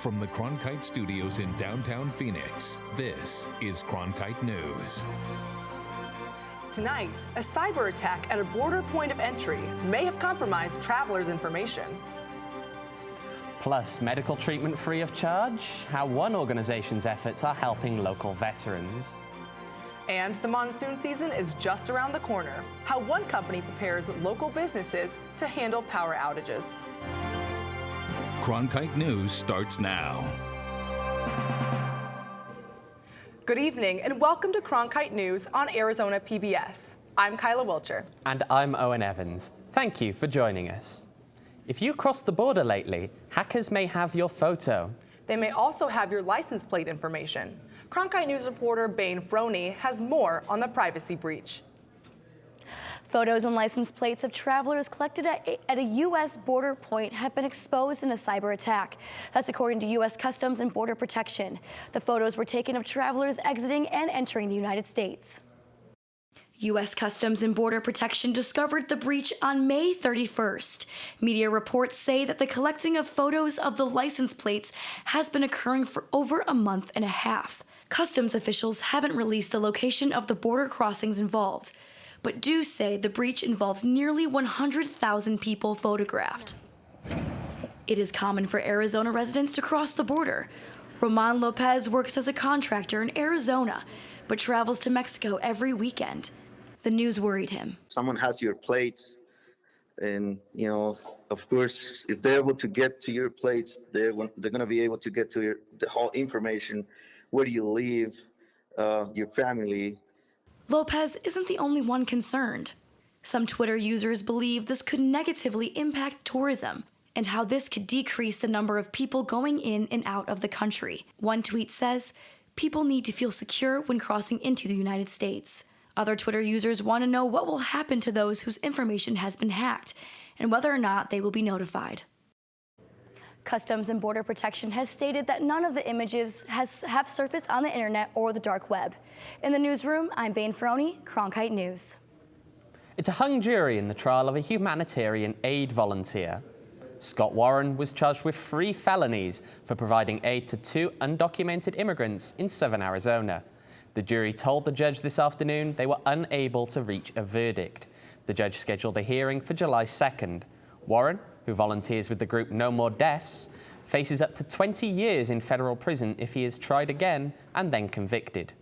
From the Cronkite studios in downtown Phoenix, this is Cronkite News. Tonight, a cyber attack at a border point of entry may have compromised travelers' information. Plus, medical treatment free of charge, how one organization's efforts are helping local veterans. And the monsoon season is just around the corner, how one company prepares local businesses to handle power outages. Cronkite News starts now. Good evening and welcome to Cronkite News on Arizona PBS. I'm Kyla Wilcher. And I'm Owen Evans. Thank you for joining us. If you crossed the border lately, hackers may have your photo. They may also have your license plate information. Cronkite News reporter Bain Froney has more on the privacy breach. Photos and license plates of travelers collected at a U.S. border point have been exposed in a cyber attack. That's according to U.S. Customs and Border Protection. The photos were taken of travelers exiting and entering the United States. U.S. Customs and Border Protection discovered the breach on May 31st. Media reports say that the collecting of photos of the license plates has been occurring for over a month and a half. Customs officials haven't released the location of the border crossings involved, but do say the breach involves nearly 100,000 people photographed. It is common for Arizona residents to cross the border. Roman Lopez works as a contractor in Arizona, but travels to Mexico every weekend. The news worried him. Someone has your plates, and of course, if they're able to get to your plates, they're going to be able to get to the whole information. Where do you live, your family? Lopez isn't the only one concerned. Some Twitter users believe this could negatively impact tourism and how this could decrease the number of people going in and out of the country. One tweet says, "People need to feel secure when crossing into the United States." Other Twitter users want to know what will happen to those whose information has been hacked and whether or not they will be notified. Customs and Border Protection has stated that none of the images have surfaced on the internet or the dark web. In the newsroom, I'm Bain Froney, Cronkite News. It's a hung jury in the trial of a humanitarian aid volunteer. Scott Warren was charged with 3 felonies for providing aid to 2 undocumented immigrants in southern Arizona. The jury told the judge this afternoon they were unable to reach a verdict. The judge scheduled a hearing for July 2nd. Warren, who volunteers with the group No More Deaths, faces up to 20 years in federal prison if he is tried again and then convicted.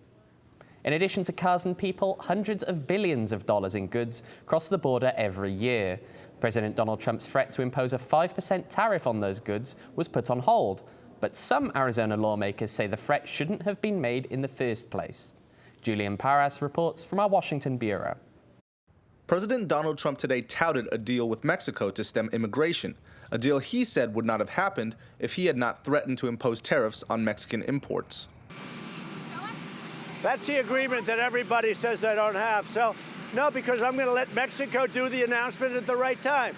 In addition to cars and people, hundreds of billions of dollars in goods cross the border every year. President Donald Trump's threat to impose a 5% tariff on those goods was put on hold, but some Arizona lawmakers say the threat shouldn't have been made in the first place. Julian Parras reports from our Washington bureau. President Donald Trump today touted a deal with Mexico to stem immigration, a deal he said would not have happened if he had not threatened to impose tariffs on Mexican imports. That's the agreement that everybody says I don't have. So, no, because I'm going to let Mexico do the announcement at the right time.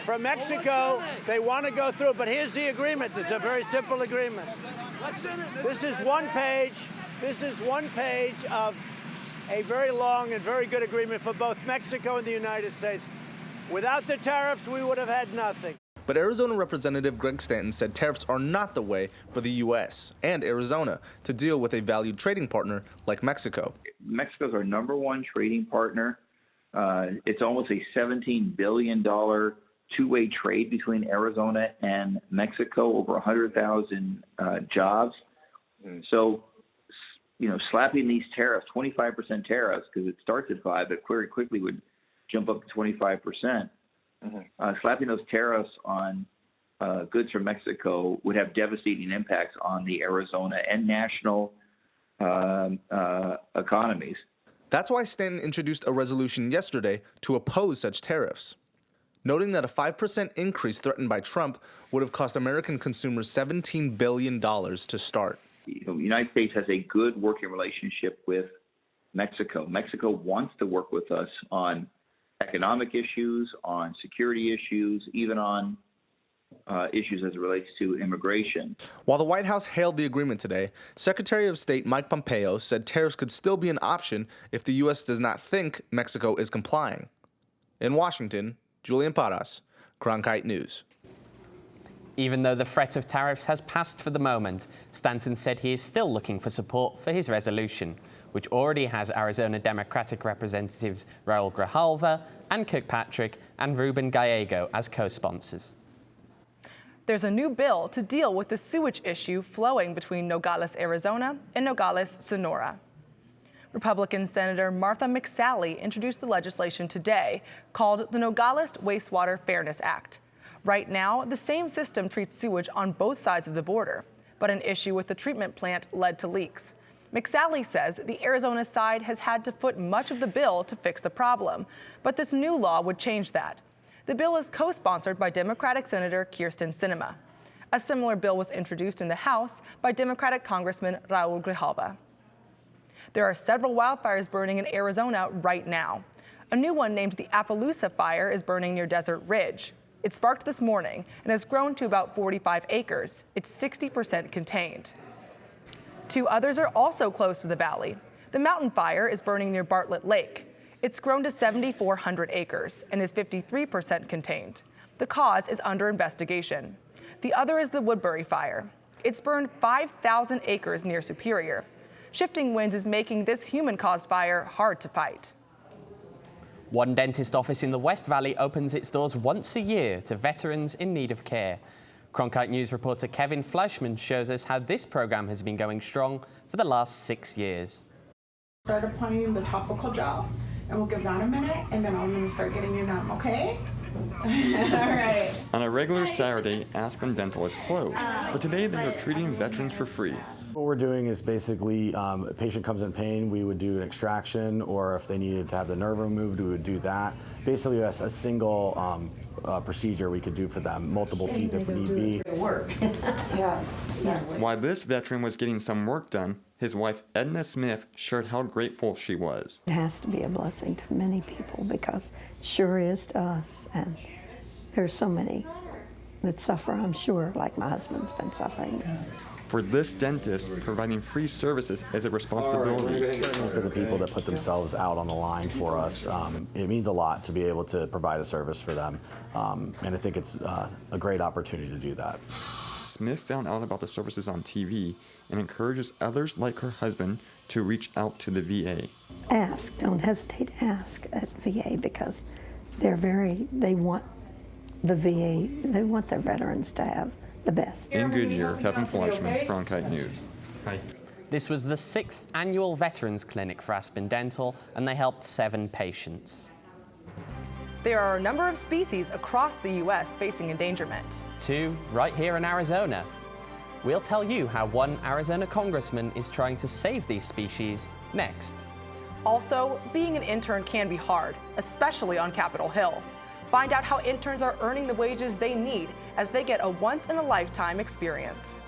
From Mexico, they want to go through, but here's the agreement. It's a very simple agreement. This is one page. This is one page of a very long and very good agreement for both Mexico and the United States. Without the tariffs, we would have had nothing. But Arizona Representative Greg Stanton said tariffs are not the way for the U.S. and Arizona to deal with a valued trading partner like Mexico. Mexico's our #1 trading partner. It's almost a $17 billion two-way trade between Arizona and Mexico, over 100,000 jobs. So, slapping these tariffs, 25% tariffs, because it starts at 5, but very quickly would jump up to 25%. Slapping those tariffs on goods from Mexico would have devastating impacts on the Arizona and national economies. That's why Stanton introduced a resolution yesterday to oppose such tariffs, noting that a 5% increase threatened by Trump would have cost American consumers $17 billion to start. The United States has a good working relationship with Mexico. Mexico wants to work with us on economic issues, on security issues, even on issues as it relates to immigration. While the White House hailed the agreement today, Secretary of State Mike Pompeo said tariffs could still be an option if the U.S. does not think Mexico is complying. In Washington, Julian Parras, Cronkite News. Even though the threat of tariffs has passed for the moment, Stanton said he is still looking for support for his resolution, which already has Arizona Democratic Representatives Raul Grijalva, Ann Kirkpatrick, and Ruben Gallego as co-sponsors. There's a new bill to deal with the sewage issue flowing between Nogales, Arizona and Nogales, Sonora. Republican Senator Martha McSally introduced the legislation today called the Nogales Wastewater Fairness Act. Right now, the same system treats sewage on both sides of the border, but an issue with the treatment plant led to leaks. McSally says the Arizona side has had to foot much of the bill to fix the problem, but this new law would change that. The bill is co-sponsored by Democratic Senator Kyrsten Sinema. A similar bill was introduced in the House by Democratic Congressman Raul Grijalva. There are several wildfires burning in Arizona right now. A new one named the Appaloosa Fire is burning near Desert Ridge. It sparked this morning and has grown to about 45 acres. It's 60% contained. 2 others are also close to the valley. The Mountain Fire is burning near Bartlett Lake. It's grown to 7,400 acres and is 53% contained. The cause is under investigation. The other is the Woodbury Fire. It's burned 5,000 acres near Superior. Shifting winds is making this human-caused fire hard to fight. One dentist office in the West Valley opens its doors once a year to veterans in need of care. Cronkite News reporter Kevin Fleischman shows us how this program has been going strong for the last 6 years. Start applying the topical gel, and we'll give that a minute, and then I'm going to start getting you numb, okay? All right. On a regular Saturday, Aspen Dental is closed, but today they are treating veterans for free. What we're doing is basically, a patient comes in pain, we would do an extraction, or if they needed to have the nerve removed, we would do that. Basically, that's a single procedure we could do for them, multiple teeth if need be. While this veteran was getting some work done, his wife Edna Smith shared how grateful she was. It has to be a blessing to many people because it sure is to us, and there's so many that suffer, I'm sure, like my husband's been suffering. For this dentist, providing free services is a responsibility. For the people that put themselves out on the line for us, it means a lot to be able to provide a service for them, and I think it's a great opportunity to do that. Smith found out about the services on TV and encourages others like her husband to reach out to the VA. Ask, don't hesitate to ask at VA because they want the VA, they want their veterans to have the best. In Goodyear, Kevin Fleischman, Cronkite News. Hi. This was the 6th annual Veterans Clinic for Aspen Dental, and they helped 7 patients. There are a number of species across the U.S. facing endangerment. 2 right here in Arizona. We'll tell you how one Arizona congressman is trying to save these species next. Also, being an intern can be hard, especially on Capitol Hill. Find out how interns are earning the wages they need as they get a once-in-a-lifetime experience.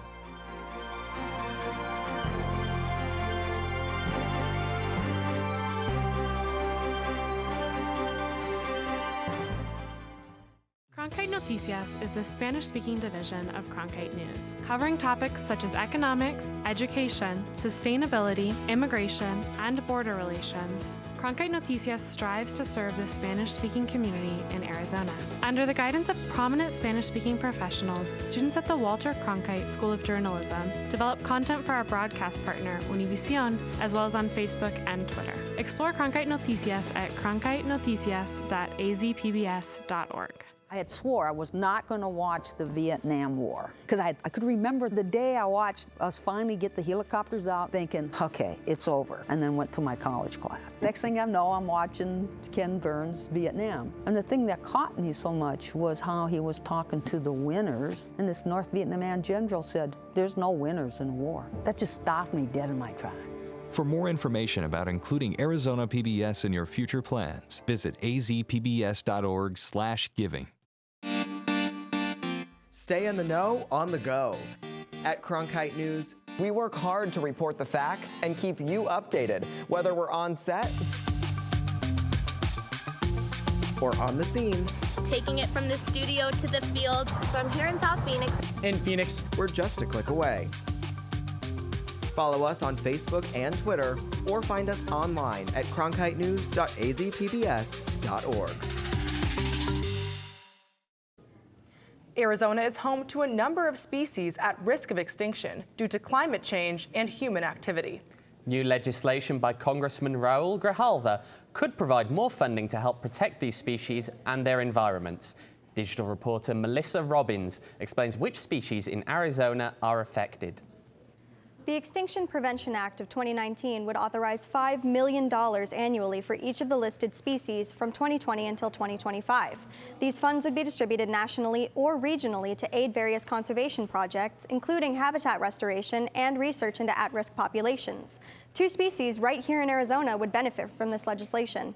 Cronkite Noticias is the Spanish-speaking division of Cronkite News, covering topics such as economics, education, sustainability, immigration, and border relations. Cronkite Noticias strives to serve the Spanish-speaking community in Arizona. Under the guidance of prominent Spanish-speaking professionals, students at the Walter Cronkite School of Journalism develop content for our broadcast partner, Univision, as well as on Facebook and Twitter. Explore Cronkite Noticias at cronkitenoticias.azpbs.org. I had swore I was not going to watch the Vietnam War because I could remember the day I watched us finally get the helicopters out thinking, okay, it's over, and then went to my college class. Next thing I know, I'm watching Ken Burns' Vietnam. And the thing that caught me so much was how he was talking to the winners, and this North Vietnamese general said, there's no winners in war. That just stopped me dead in my tracks. For more information about including Arizona PBS in your future plans, visit azpbs.org/giving. Stay in the know on the go. At Cronkite News, we work hard to report the facts and keep you updated, whether we're on set or on the scene. Taking it from the studio to the field. So I'm here in South Phoenix. In Phoenix, we're just a click away. Follow us on Facebook and Twitter, or find us online at cronkitenews.azpbs.org. Arizona is home to a number of species at risk of extinction due to climate change and human activity. New legislation by Congressman Raul Grijalva could provide more funding to help protect these species and their environments. Digital reporter Melissa Robbins explains which species in Arizona are affected. The Extinction Prevention Act of 2019 would authorize $5 million annually for each of the listed species from 2020 until 2025. These funds would be distributed nationally or regionally to aid various conservation projects, including habitat restoration and research into at-risk populations. 2 species right here in Arizona would benefit from this legislation.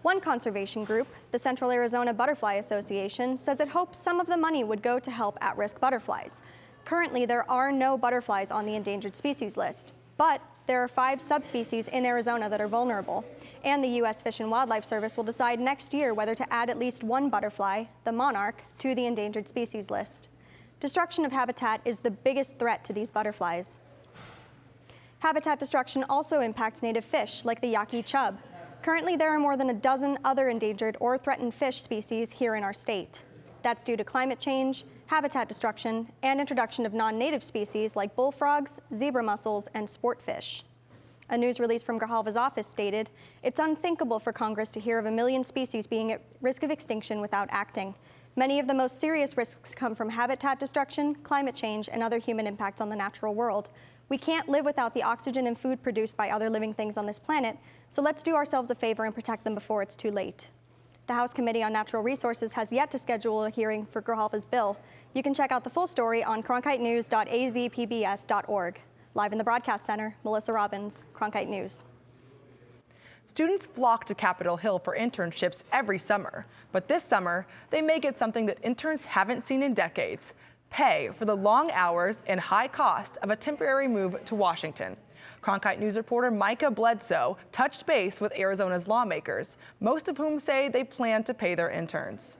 One conservation group, the Central Arizona Butterfly Association, says it hopes some of the money would go to help at-risk butterflies. Currently, there are no butterflies on the endangered species list, but there are 5 subspecies in Arizona that are vulnerable, and the U.S. Fish and Wildlife Service will decide next year whether to add at least one butterfly, the monarch, to the endangered species list. Destruction of habitat is the biggest threat to these butterflies. Habitat destruction also impacts native fish, like the yaqui chub. Currently, there are more than a dozen other endangered or threatened fish species here in our state. That's due to climate change, habitat destruction, and introduction of non-native species like bullfrogs, zebra mussels, and sportfish. A news release from Grijalva's office stated, "It's unthinkable for Congress to hear of 1 million species being at risk of extinction without acting. Many of the most serious risks come from habitat destruction, climate change, and other human impacts on the natural world. We can't live without the oxygen and food produced by other living things on this planet, so let's do ourselves a favor and protect them before it's too late." The House Committee on Natural Resources has yet to schedule a hearing for Grijalva's bill. You can check out the full story on cronkitenews.azpbs.org. Live in the Broadcast Center, Melissa Robbins, Cronkite News. Students flock to Capitol Hill for internships every summer, but this summer, they may get something that interns haven't seen in decades: pay for the long hours and high cost of a temporary move to Washington. Cronkite News reporter Micah Bledsoe touched base with Arizona's lawmakers, most of whom say they plan to pay their interns.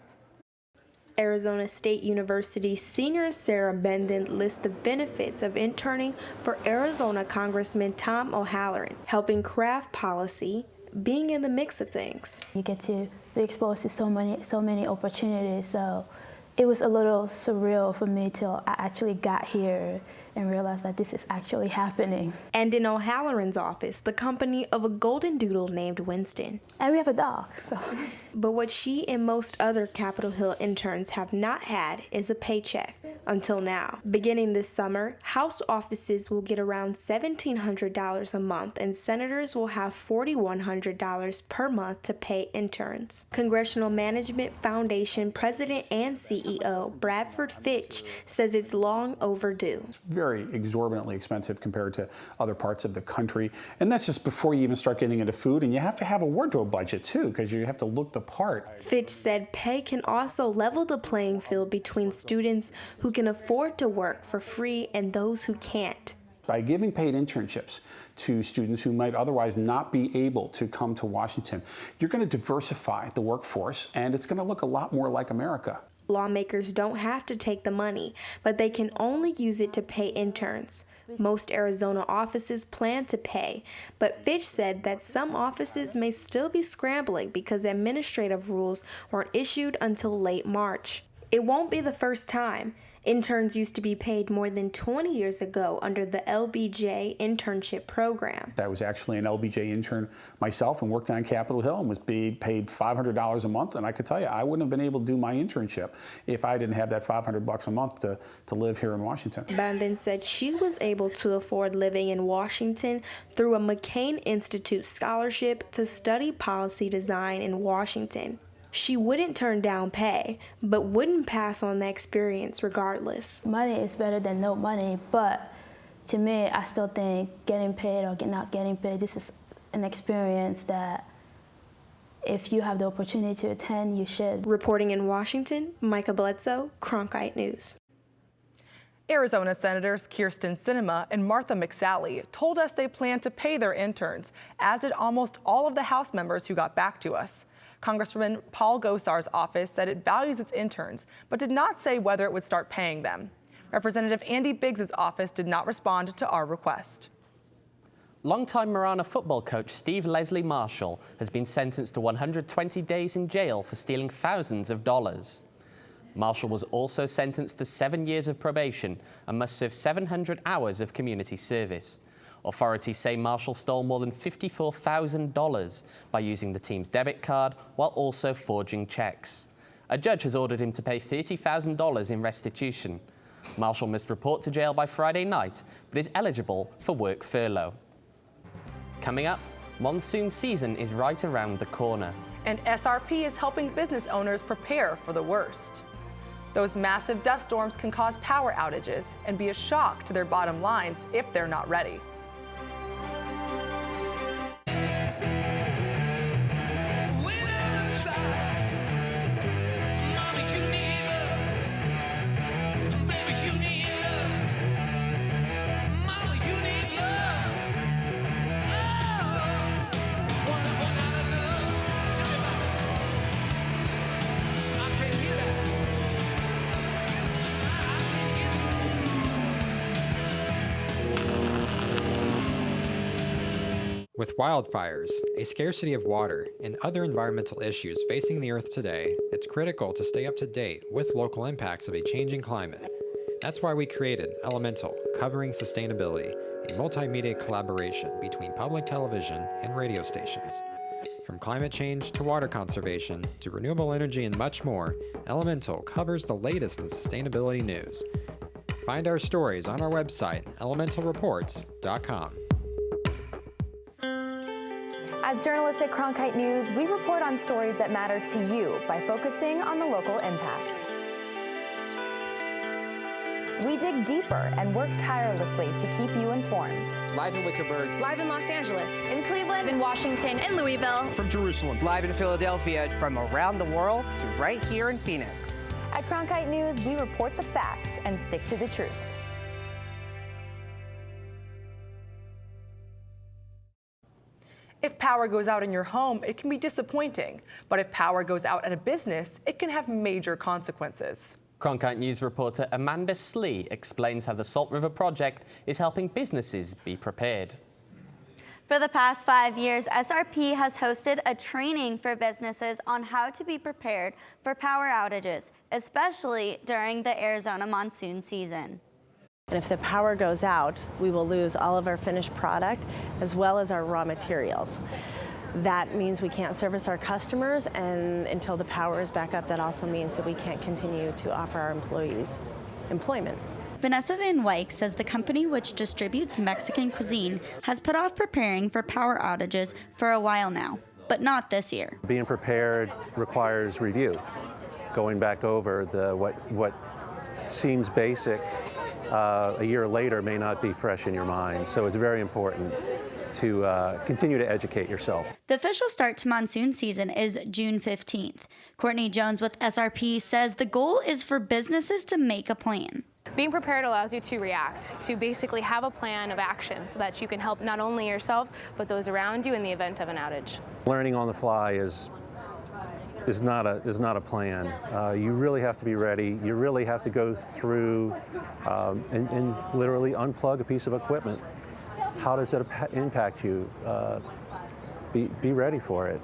Arizona State University senior Sarah Benden lists the benefits of interning for Arizona Congressman Tom O'Halloran, helping craft policy, being in the mix of things. You get to be exposed to so many opportunities, so it was a little surreal for me till I actually got here and realized that this is actually happening. And in O'Halloran's office, the company of a golden doodle named Winston. And we have a dog, so. But what she and most other Capitol Hill interns have not had is a paycheck, until now. Beginning this summer, House offices will get around $1,700 a month, and senators will have $4,100 per month to pay interns. Congressional Management Foundation President and CEO Bradford Fitch says it's long overdue. It's very exorbitantly expensive compared to other parts of the country. And that's just before you even start getting into food. And you have to have a wardrobe budget too, because you have to look the part. Fitch said pay can also level the playing field between students who can afford to work for free and those who can't. By giving paid internships to students who might otherwise not be able to come to Washington, you're going to diversify the workforce, and it's going to look a lot more like America. Lawmakers don't have to take the money, but they can only use it to pay interns. Most Arizona offices plan to pay, but Fitch said that some offices may still be scrambling because administrative rules weren't issued until late March. It won't be the first time. Interns used to be paid more than 20 years ago under the LBJ internship program. I was actually an LBJ intern myself and worked on Capitol Hill and was paid $500 a month. And I could tell you, I wouldn't have been able to do my internship if I didn't have that $500 a month to live here in Washington. Banden said she was able to afford living in Washington through a McCain Institute scholarship to study policy design in Washington. She wouldn't turn down pay, but wouldn't pass on the experience regardless. Money is better than no money, but to me, I still think getting paid or not getting paid, this is an experience that if you have the opportunity to attend, you should. Reporting in Washington, Micah Bledsoe, Cronkite News. Arizona Senators Kyrsten Sinema and Martha McSally told us they plan to pay their interns, as did almost all of the House members who got back to us. Congressman Paul Gosar's office said it values its interns, but did not say whether it would start paying them. Representative Andy Biggs' office did not respond to our request. Longtime Marana football coach Steve Leslie Marshall has been sentenced to 120 days in jail for stealing thousands of dollars. Marshall was also sentenced to 7 years of probation and must serve 700 hours of community service. Authorities say Marshall stole more than $54,000 by using the team's debit card while also forging checks. A judge has ordered him to pay $30,000 in restitution. Marshall must report to jail by Friday night, but is eligible for work furlough. Coming up, monsoon season is right around the corner. And SRP is helping business owners prepare for the worst. Those massive dust storms can cause power outages and be a shock to their bottom lines if they're not ready. With wildfires, a scarcity of water, and other environmental issues facing the Earth today, it's critical to stay up to date with local impacts of a changing climate. That's why we created Elemental, Covering Sustainability, a multimedia collaboration between public television and radio stations. From climate change to water conservation to renewable energy and much more, Elemental covers the latest in sustainability news. Find our stories on our website, elementalreports.com. As journalists at Cronkite News, we report on stories that matter to you by focusing on the local impact. We dig deeper and work tirelessly to keep you informed. Live in Wickerburg. Live in Los Angeles. In Cleveland. In Washington. In Louisville. From Jerusalem. Live in Philadelphia. From around the world to right here in Phoenix. At Cronkite News, we report the facts and stick to the truth. If power goes out in your home, it can be disappointing. But if power goes out at a business, it can have major consequences. Cronkite News reporter Amanda Slee explains how the Salt River Project is helping businesses be prepared. For the past 5 years, SRP has hosted a training for businesses on how to be prepared for power outages, especially during the Arizona monsoon season. And if the power goes out, we will lose all of our finished product as well as our raw materials. That means we can't service our customers, and until the power is back up, that also means that we can't continue to offer our employees employment. Vanessa Van Wyk says the company, which distributes Mexican cuisine, has put off preparing for power outages for a while now, but not this year. Being prepared requires review, going back over what seems basic a year later may not be fresh in your mind. So it's very important to continue to educate yourself. The official start to monsoon season is June 15th. Courtney Jones with SRP says the goal is for businesses to make a plan. Being prepared allows you to react, to basically have a plan of action so that you can help not only yourselves, but those around you in the event of an outage. Learning on the fly is not a plan. You really have to be ready. You really have to go through and literally unplug a piece of equipment. How does it impact you? Be ready for it.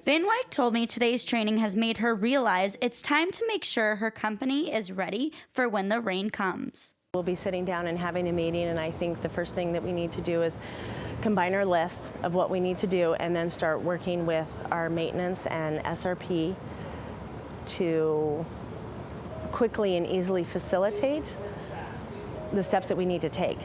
Van Wyk told me today's training has made her realize it's time to make sure her company is ready for when the rain comes. We'll be sitting down and having a meeting, and I think the first thing that we need to do is combine our lists of what we need to do and then start working with our maintenance and SRP to quickly and easily facilitate the steps that we need to take.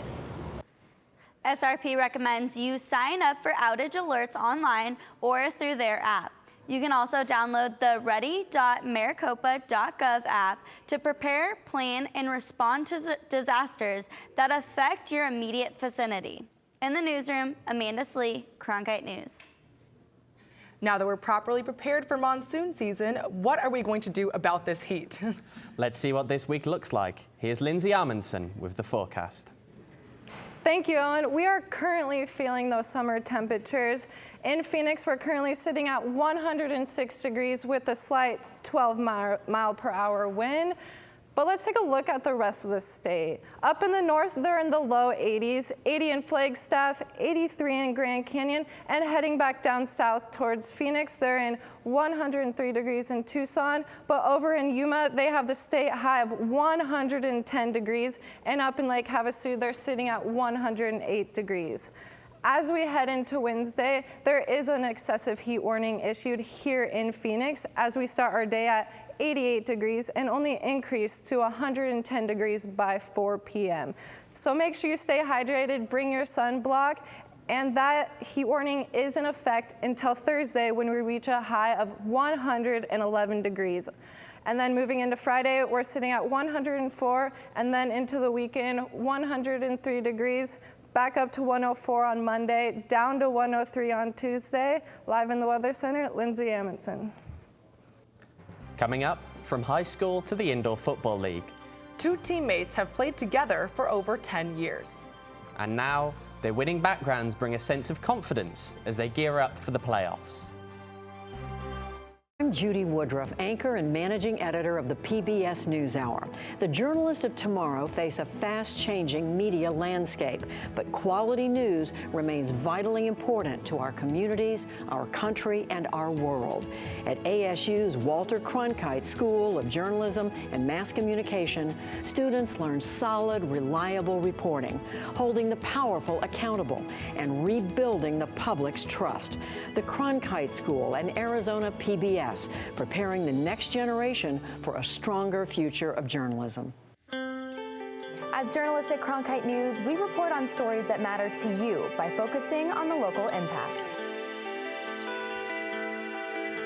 SRP recommends you sign up for outage alerts online or through their app. You can also download the ready.maricopa.gov app to prepare, plan, and respond to disasters that affect your immediate vicinity. In the newsroom, Amanda Slee, Cronkite News. Now that we're properly prepared for monsoon season, what are we going to do about this heat? Let's see what this week looks like. Here's Lindsay Amundsen with the forecast. Thank you, Owen. We are currently feeling those summer temperatures. In Phoenix, we're currently sitting at 106 degrees with a slight 12 mile per hour wind. But let's take a look at the rest of the state. Up in the north, they're in the low 80s, 80 in Flagstaff, 83 in Grand Canyon, and heading back down south towards Phoenix, they're in 103 degrees in Tucson. But over in Yuma, they have the state high of 110 degrees, and up in Lake Havasu, they're sitting at 108 degrees. As we head into Wednesday, there is an excessive heat warning issued here in Phoenix as we start our day at 88 degrees and only increase to 110 degrees by 4 p.m. So make sure you stay hydrated, bring your sunblock, and that heat warning is in effect until Thursday when we reach a high of 111 degrees. And then moving into Friday, we're sitting at 104, and then into the weekend, 103 degrees. Back up to 104 on Monday, down to 103 on Tuesday. Live in the Weather Center, Lindsay Amundsen. Coming up, from high school to the Indoor Football League. Two teammates have played together for over 10 years. And now, their winning backgrounds bring a sense of confidence as they gear up for the playoffs. I'm Judy Woodruff, anchor and managing editor of the PBS NewsHour. The journalists of tomorrow face a fast-changing media landscape, but quality news remains vitally important to our communities, our country, and our world. At ASU's Walter Cronkite School of Journalism and Mass Communication, students learn solid, reliable reporting, holding the powerful accountable, and rebuilding the public's trust. The Cronkite School and Arizona PBS, preparing the next generation for a stronger future of journalism. As journalists at Cronkite News, we report on stories that matter to you by focusing on the local impact.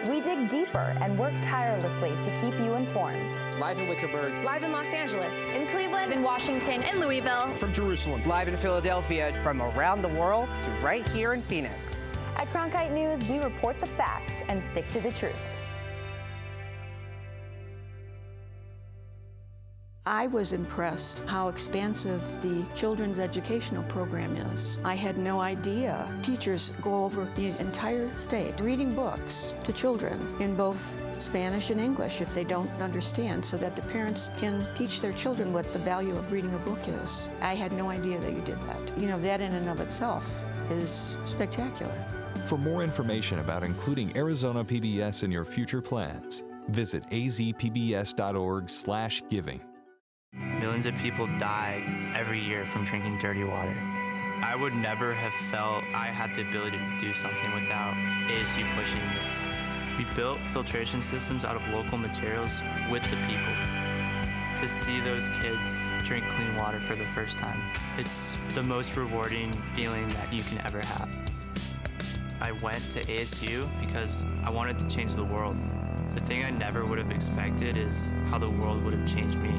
We dig deeper and work tirelessly to keep you informed. Live in Wickenburg. Live in Los Angeles. In Cleveland, in Washington, in Louisville. From Jerusalem. Live in Philadelphia. From around the world to right here in Phoenix. At Cronkite News, we report the facts and stick to the truth. I was impressed how expansive the children's educational program is. I had no idea. Teachers go over the entire state reading books to children in both Spanish and English if they don't understand, so that the parents can teach their children what the value of reading a book is. I had no idea that you did that. You know, that in and of itself is spectacular. For more information about including Arizona PBS in your future plans, visit azpbs.org/giving. Millions of people die every year from drinking dirty water. I would never have felt I had the ability to do something without ASU pushing me. We built filtration systems out of local materials with the people. To see those kids drink clean water for the first time, it's the most rewarding feeling that you can ever have. I went to ASU because I wanted to change the world. The thing I never would have expected is how the world would have changed me.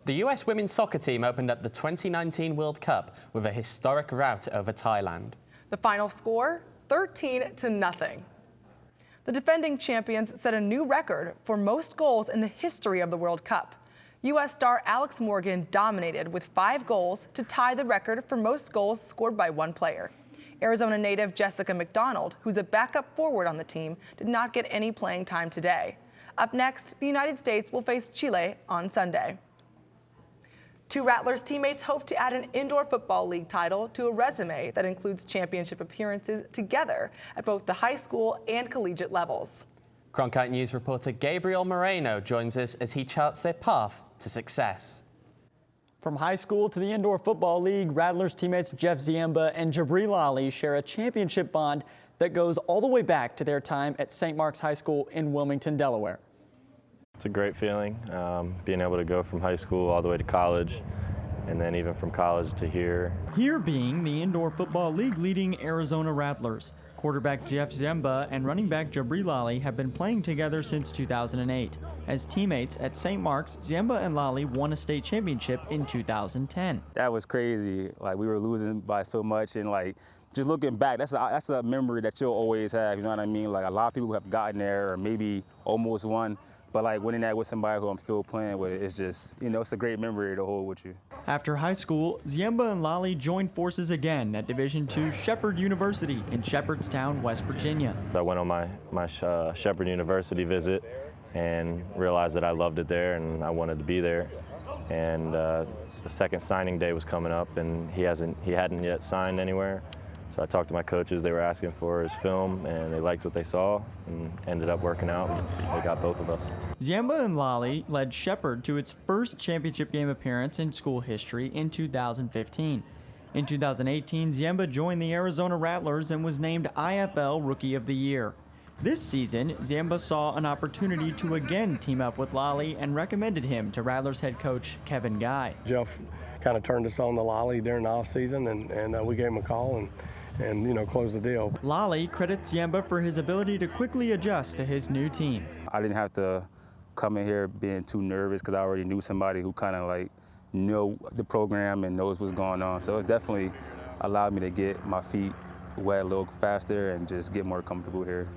The US women's soccer team opened up the 2019 World Cup with a historic rout over Thailand. The final score, 13-0. The defending champions set a new record for most goals in the history of the World Cup. U.S. star Alex Morgan dominated with 5 goals to tie the record for most goals scored by one player. Arizona native Jessica McDonald, who's a backup forward on the team, did not get any playing time today. Up next, the United States will face Chile on Sunday. Two Rattlers teammates hope to add an indoor football league title to a resume that includes championship appearances together at both the high school and collegiate levels. Cronkite News reporter Gabriel Moreno joins us as he charts their path to success. From high school to the Indoor Football League, Rattlers teammates Jeff Ziemba and Jabril Ali share a championship bond that goes all the way back to their time at St. Mark's High School in Wilmington, Delaware. It's a great feeling, being able to go from high school all the way to college, and then even from college to here. Here being the Indoor Football League leading Arizona Rattlers. Quarterback Jeff Ziemba and running back Jabril Ali have been playing together since 2008. As teammates at St. Mark's, Ziemba and Lally won a state championship in 2010. That was crazy. Like, we were losing by so much, and like, just looking back, that's a memory that you'll always have, you know what I mean? Like, a lot of people have gotten there or maybe almost won. But like winning that with somebody who I'm still playing with, it's just, you know, it's a great memory to hold with you. After high school, Ziemba and Lally joined forces again at Division II Shepherd University in Shepherdstown, West Virginia. I went on my Shepherd University visit, and realized that I loved it there and I wanted to be there. And the second signing day was coming up, and he hadn't yet signed anywhere. So I talked to my coaches. They were asking for his film, and they liked what they saw, and ended up working out. They got both of us. Ziemba and Lally led Shepherd to its first championship game appearance in school history in 2015. In 2018, Ziemba joined the Arizona Rattlers and was named IFL Rookie of the Year. This season, Ziemba saw an opportunity to again team up with Lally and recommended him to Rattlers head coach Kevin Guy. Jeff kind of turned us on to Lally during the offseason, and we gave him a call and closed the deal. Lally credits Ziemba for his ability to quickly adjust to his new team. I didn't have to come in here being too nervous because I already knew somebody who kind of like knew the program and knows what's going on. So it's definitely allowed me to get my feet wet a little faster and just get more comfortable here.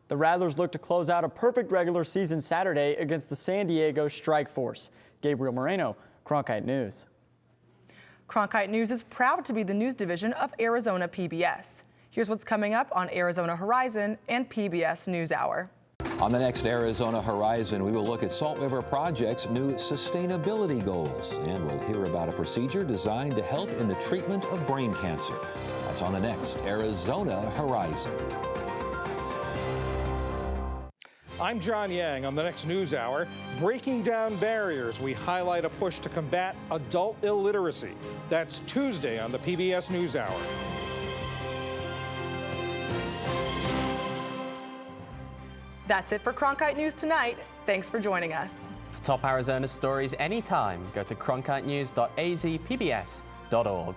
The Rattlers look to close out a perfect regular season Saturday against the San Diego Strike Force. Gabriel Moreno, Cronkite News. Cronkite News is proud to be the news division of Arizona PBS. Here's what's coming up on Arizona Horizon and PBS NewsHour. On the next Arizona Horizon, we will look at Salt River Project's new sustainability goals, and we'll hear about a procedure designed to help in the treatment of brain cancer. That's on the next Arizona Horizon. I'm John Yang. On the next NewsHour, breaking down barriers, we highlight a push to combat adult illiteracy. That's Tuesday on the PBS NewsHour. That's it for Cronkite News tonight. Thanks for joining us. For top Arizona stories anytime, go to cronkitenews.azpbs.org.